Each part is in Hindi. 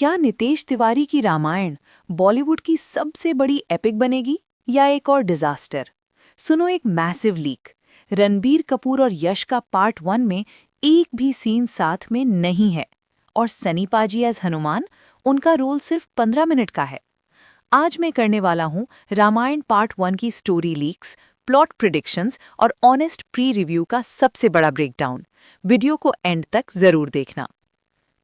क्या नितेश तिवारी की रामायण बॉलीवुड की सबसे बड़ी एपिक बनेगी या एक और डिजास्टर? सुनो एक मैसिव लीक। रणबीर कपूर और यश का पार्ट 1 में एक भी सीन साथ में नहीं है और सनी पाजी एज हनुमान, उनका रोल सिर्फ 15 मिनट का है। आज मैं करने वाला हूँ रामायण पार्ट 1 की स्टोरी लीक्स, प्लॉट प्रिडिक्शंस और ऑनेस्ट प्री रिव्यू का सबसे बड़ा ब्रेकडाउन। वीडियो को एंड तक जरूर देखना।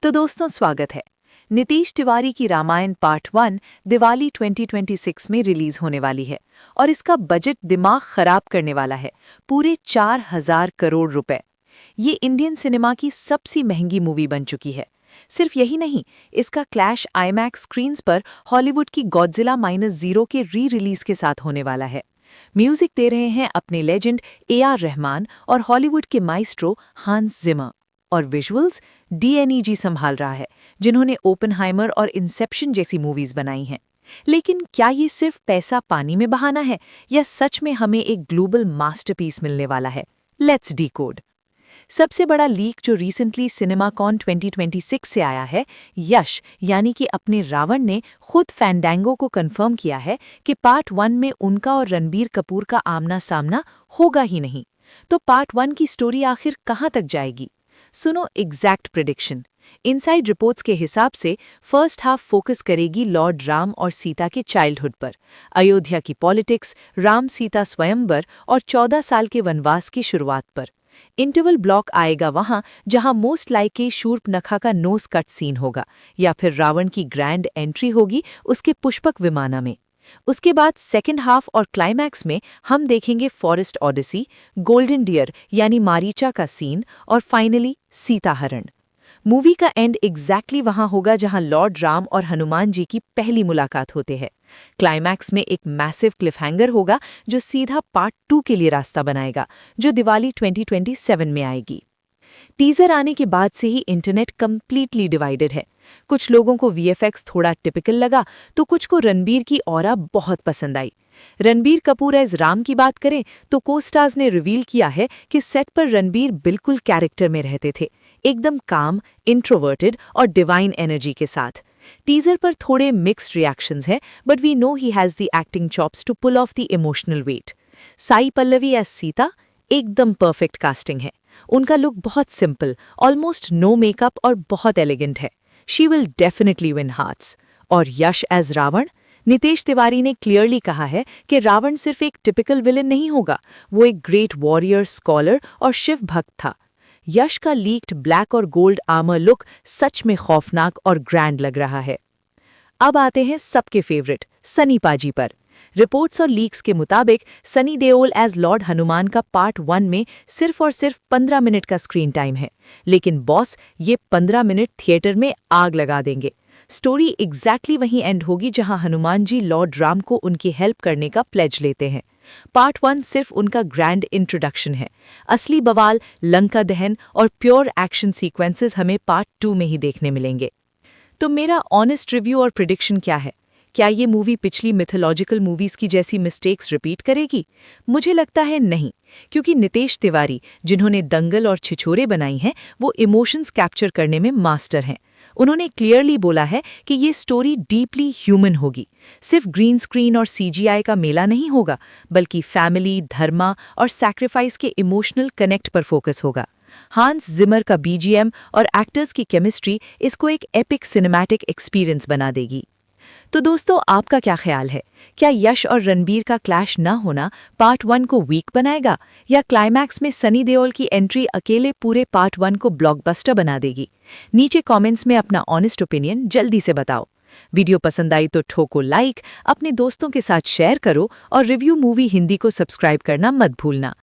तो दोस्तों, स्वागत है। नितेश तिवारी की रामायण पार्ट 1 दिवाली 2026 में रिलीज होने वाली है और इसका बजट दिमाग खराब करने वाला है, पूरे 4000 करोड़ रुपए। ये इंडियन सिनेमा की सबसे महंगी मूवी बन चुकी है। सिर्फ यही नहीं, इसका क्लैश आईमैक्स स्क्रीन्स पर हॉलीवुड की गॉडजिला -0 के री रिलीज के साथ होने वाला है। म्यूजिक दे रहे हैं अपने लेजेंड AR रहमान और हॉलीवुड के माइस्ट्रो हांस जिमर, और विजुअल्स DNEG संभाल रहा है, जिन्होंने ओपनहाइमर और इंसेप्शन जैसी मूवीज बनाई हैं। लेकिन क्या ये सिर्फ पैसा पानी में बहाना है या सच में हमें एक ग्लोबल मास्टरपीस मिलने वाला है? Let's decode. सबसे बड़ा लीक जो रिसेंटली सिनेमाकॉन 2026 से आया है, यश यानी कि अपने रावण ने खुद फैंडैंगो को कंफर्म किया है कि पार्ट 1 में उनका और रणबीर कपूर का आमना सामना होगा ही नहीं। तो पार्ट 1 की स्टोरी आखिर कहाँ तक जाएगी? सुनो एग्जैक्ट प्रिडिक्शन। इनसाइड रिपोर्ट्स के हिसाब से फर्स्ट हाफ फोकस करेगी लॉर्ड राम और सीता के चाइल्डहुड पर, अयोध्या की पॉलिटिक्स, राम सीता स्वयंवर और 14 साल के वनवास की शुरुआत पर। इंटरवल ब्लॉक आएगा वहां जहां मोस्ट लाइकली शूर्पनखा का नोज कट सीन होगा या फिर रावण की ग्रैंड एंट्री होगी उसके पुष्पक विमाना में। उसके बाद सेकंड हाफ और क्लाइमैक्स में हम देखेंगे फॉरेस्ट ऑडिसी, गोल्डन डियर यानी मारीचा का सीन और फाइनली सीताहरण। मूवी का एंड एग्जैक्टली वहां होगा जहां लॉर्ड राम और हनुमान जी की पहली मुलाकात होते हैं। क्लाइमैक्स में एक मैसिव क्लिफहैंगर होगा जो सीधा पार्ट 2 के लिए रास्ता बनाएगा, जो दिवाली 2027 में आएगी। टीजर आने के बाद से ही इंटरनेट कंप्लीटली डिवाइडेड है। कुछ लोगों को VFX थोड़ा टिपिकल लगा तो कुछ को रणबीर की ऑरा बहुत पसंद आई। रणबीर कपूर एज राम की बात करें तो को-स्टार्स ने रिवील किया है कि सेट पर रणबीर बिल्कुल कैरेक्टर में रहते थे, एकदम काम, इंट्रोवर्टेड और डिवाइन एनर्जी के साथ। टीजर पर थोड़े मिक्स्ड रिएक्शंस हैं, but we know he has the acting chops to pull off the emotional weight. Sai Pallavi as Sita एकदम परफेक्ट कास्टिंग है। उनका लुक बहुत सिंपल, ऑलमोस्ट नो मेकअप और बहुत एलिगेंट है। She will definitely win hearts. और यश एज रावण, नितेश तिवारी ने क्लियरली कहा है कि रावण सिर्फ एक टिपिकल विलन नहीं होगा, वो एक ग्रेट वॉरियर, स्कॉलर और शिव भक्त था। यश का लीक्ड ब्लैक और गोल्ड आर्मर लुक सच में खौफनाक और ग्रैंड लग रहा है। अब आते हैं सबके फेवरेट सनी पाजी पर। रिपोर्ट्स और लीक्स के मुताबिक सनी देओल एज लॉर्ड हनुमान का पार्ट 1 में सिर्फ और सिर्फ 15 मिनट का स्क्रीन टाइम है, लेकिन बॉस ये 15 मिनट थिएटर में आग लगा देंगे। स्टोरी एग्जैक्टली वहीं एंड होगी जहां हनुमान जी लॉर्ड राम को उनकी हेल्प करने का प्लेज लेते हैं। पार्ट 1 सिर्फ उनका ग्रैंड इंट्रोडक्शन है। असली बवाल, लंका दहन और प्योर एक्शन सीक्वेंसेस हमें पार्ट 2 में ही देखने मिलेंगे। तो मेरा ऑनेस्ट रिव्यू और प्रिडिक्शन क्या है? क्या ये मूवी पिछली मिथोलॉजिकल मूवीज की जैसी मिस्टेक्स रिपीट करेगी? मुझे लगता है नहीं, क्योंकि नितेश तिवारी, जिन्होंने दंगल और छिछोरे बनाई हैं, वो इमोशंस कैप्चर करने में मास्टर हैं। उन्होंने क्लियरली बोला है कि ये स्टोरी डीपली ह्यूमन होगी। सिर्फ ग्रीन स्क्रीन और CGI का मेला नहीं होगा, बल्कि फैमिली, धर्मा और सैक्रिफाइस के इमोशनल कनेक्ट पर फोकस होगा। हांस जिमर का BGM और एक्टर्स की केमिस्ट्री इसको एक एपिक सिनेमैटिक एक्सपीरियंस बना देगी। तो दोस्तों, आपका क्या ख्याल है? क्या यश और रणबीर का क्लैश न होना पार्ट 1 को वीक बनाएगा या क्लाइमैक्स में सनी देओल की एंट्री अकेले पूरे पार्ट 1 को ब्लॉकबस्टर बना देगी? नीचे कमेंट्स में अपना ऑनेस्ट ओपिनियन जल्दी से बताओ। वीडियो पसंद आई तो ठोको लाइक, अपने दोस्तों के साथ शेयर करो और रिव्यू मूवी हिंदी को सब्सक्राइब करना मत भूलना।